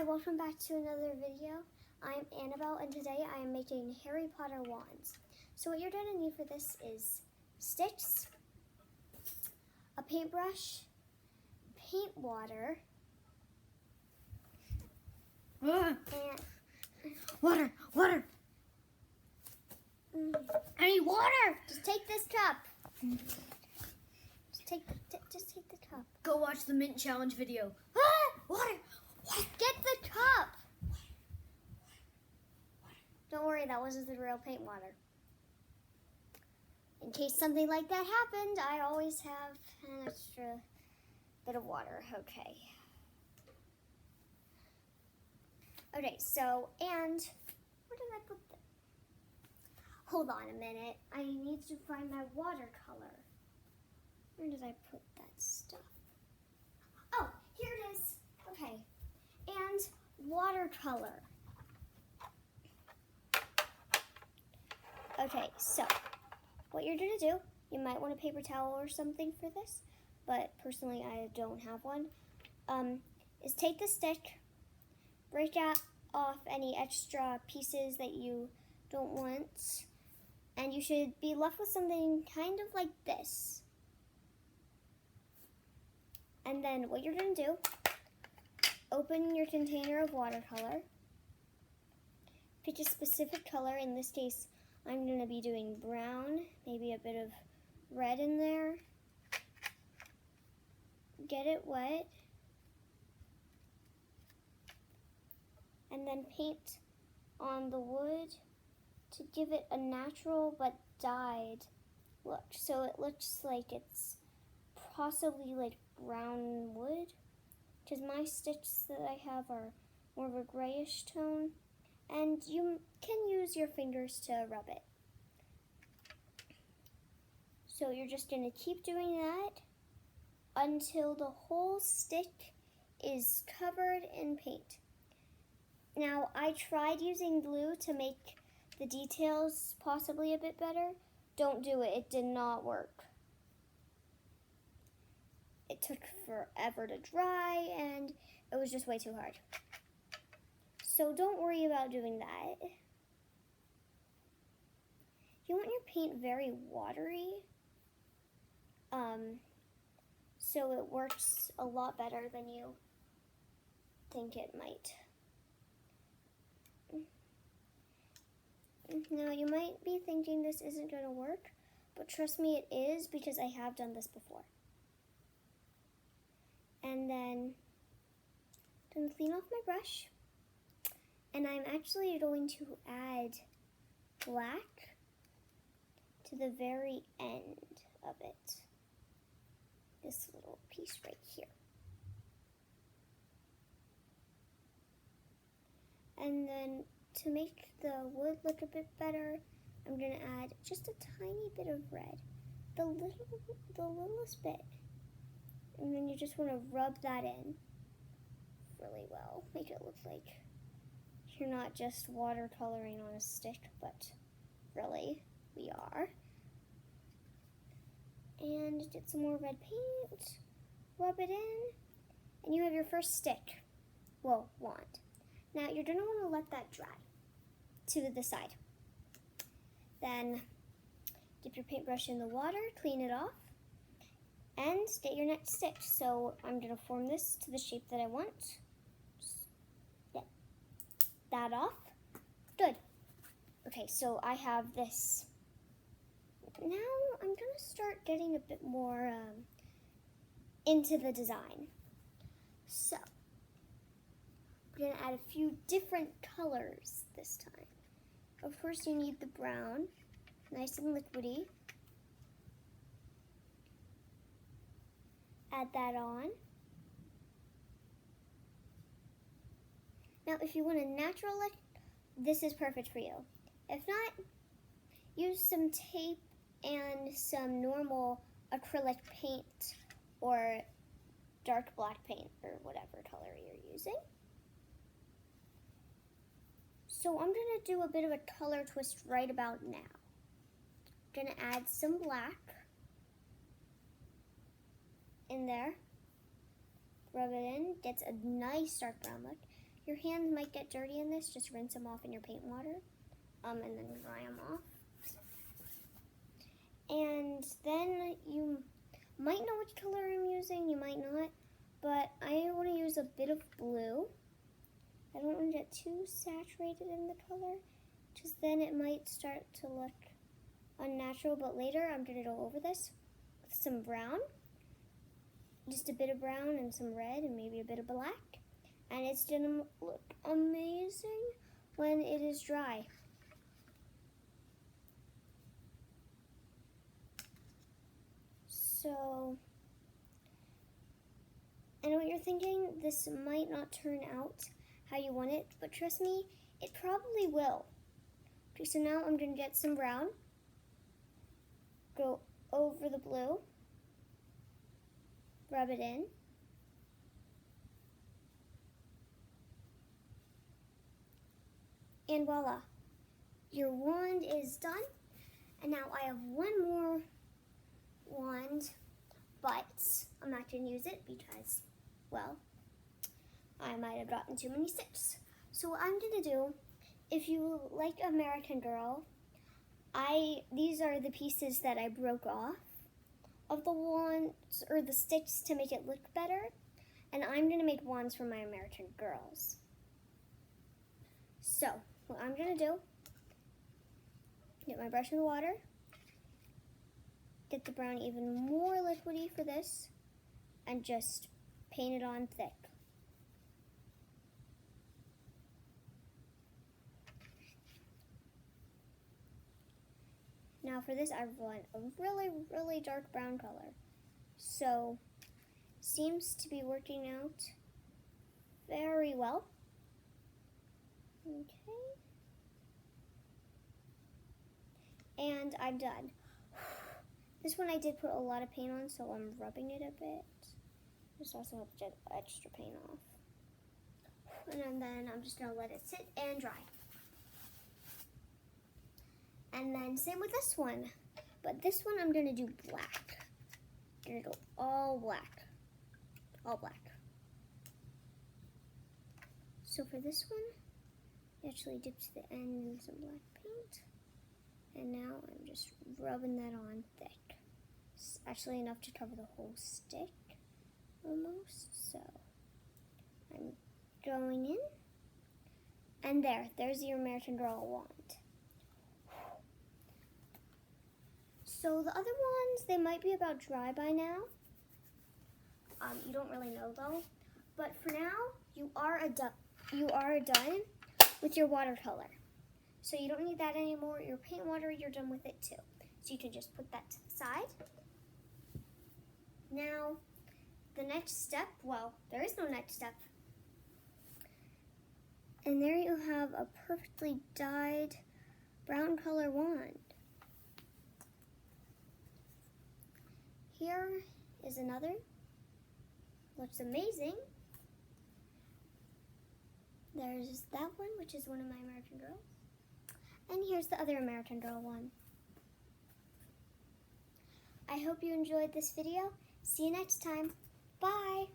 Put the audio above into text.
welcome back to another video. I'm Annabelle and today I am making Harry Potter wands. So what you're going to need for this is sticks, a paintbrush, paint water, and Water! I need water! Just take this cup. Just take the cup. Go watch the Mint Challenge video. Water! Get the cup. Don't worry, that wasn't the real paint water. In case something like that happened, I always have an extra bit of water. Okay, so, and where did I put that? Hold on a minute. I need to find my watercolor. Where did I put that stuff? Oh, here it is. Okay, and watercolor. Okay, so what you're gonna do, you might want a paper towel or something for this, but personally I don't have one, is take the stick, break off any extra pieces that you don't want, and you should be left with something kind of like this. And then what you're gonna do, open your container of watercolor, pick a specific color. In this case, I'm going to be doing brown, maybe a bit of red in there. Get it wet. And then paint on the wood to give it a natural but dyed look. So it looks like it's possibly like brown wood, because my sticks that I have are more of a grayish tone. And you can use your fingers to rub it. So you're just going to keep doing that until the whole stick is covered in paint. Now, I tried using glue to make the details possibly a bit better. Don't do it. It did not work. It took forever to dry and it was just way too hard. So don't worry about doing that. You want your paint very watery, so it works a lot better than you think it might. Now you might be thinking this isn't going to work, but trust me, it is, because I have done this before. And then I'm going to clean off my brush. And I'm actually going to add black to the very end of it. This little piece right here. And then to make the wood look a bit better, I'm going to add just a tiny bit of red. The littlest bit. And then you just want to rub that in really well. Make it look like you're not just watercoloring on a stick, but really, we are. And get some more red paint, rub it in, and you have your first stick, well, wand. Now, you're gonna wanna let that dry to the side. Then, dip your paintbrush in the water, clean it off, and get your next stick. So, I'm gonna form this to the shape that I want. That off. Good. Okay, so I have this. Now I'm gonna start getting a bit more into the design. So we're gonna add a few different colors this time. Of course, you need the brown, nice and liquidy. Add that on. Now, if you want a natural look, this is perfect for you. If not, use some tape and some normal acrylic paint or dark black paint or whatever color you're using. So I'm gonna do a bit of a color twist right about now. Gonna add some black in there. Rub it in, gets a nice dark brown look. Your hands might get dirty in this. Just rinse them off in your paint water, and then dry them off. And then you might know which color I'm using. You might not, but I want to use a bit of blue. I don't want to get too saturated in the color, because then it might start to look unnatural. But later I'm going to go over this with some brown, just a bit of brown and some red and maybe a bit of black, and it's going to look amazing when it is dry. So, I know what you're thinking, this might not turn out how you want it, but trust me, it probably will. Okay, so now I'm going to get some brown, go over the blue, rub it in, and voila, your wand is done. And now I have one more wand, but I'm not going to use it because, well, I might have gotten too many sticks. So what I'm going to do, if you like American Girl, these are the pieces that I broke off of the wands or the sticks to make it look better, and I'm going to make wands for my American Girls. So what I'm going to do, get my brush in the water, get the brown even more liquidy for this, and just paint it on thick. Now for this, I want a really, really dark brown color. So, seems to be working out very well. Okay. And I'm done. This one I did put a lot of paint on, so I'm rubbing it a bit. This also helps get extra paint off. And then I'm just going to let it sit and dry. And then same with this one. But this one I'm going to do black. I'm going to go all black. All black. So for this one, I actually dipped the end in some black paint. And now I'm just rubbing that on thick. It's actually enough to cover the whole stick, almost. So I'm going in. And there's your American Girl wand. So the other ones, they might be about dry by now. You don't really know though. But for now, you are done with your watercolor. So you don't need that anymore. Your paint water, you're done with it too. So you can just put that to the side. Now, the next step, well, there is no next step. And there you have a perfectly dyed brown color wand. Here is another. Looks amazing. There's that one, which is one of my American Girls. And here's the other American Girl one. I hope you enjoyed this video. See you next time. Bye.